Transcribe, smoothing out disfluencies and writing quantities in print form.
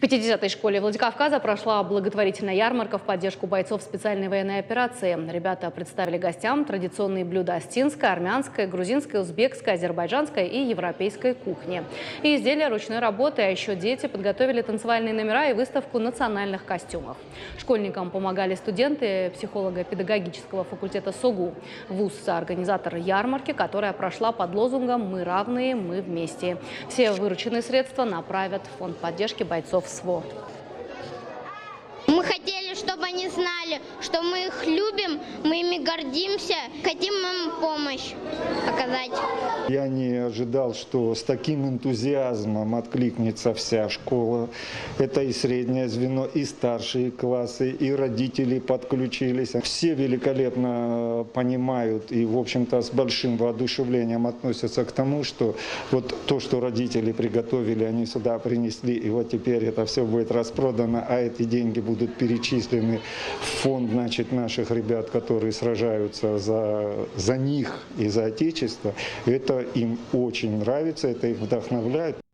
50-й школе Владикавказа прошла благотворительная ярмарка в поддержку бойцов специальной военной операции. Ребята представили гостям традиционные блюда астинской, армянской, грузинской, узбекской, азербайджанской и европейской кухни. И изделия ручной работы, а еще дети подготовили танцевальные номера и выставку национальных костюмов. Школьникам помогали студенты психолого-педагогического факультета СОГУ. ВУЗ – организатор ярмарки, которая прошла под лозунгом «Мы равные, мы вместе». Все вырученные средства направят в фонд поддержки бойцов СВО. Мы хотели, чтобы они знали, что мы их любим, мы ими гордимся, хотим им помощь оказать. Я не ожидал, что с таким энтузиазмом откликнется вся школа. Это и среднее звено, и старшие классы, и родители подключились. Все великолепно понимают и, в общем-то, с большим воодушевлением относятся к тому, что вот то, что родители приготовили, они сюда принесли, и вот теперь это все будет распродано, а эти деньги будут перечислены в фонд, значит, наших ребят, которые сражаются за них и за Отечество. Это им очень нравится, это их вдохновляет.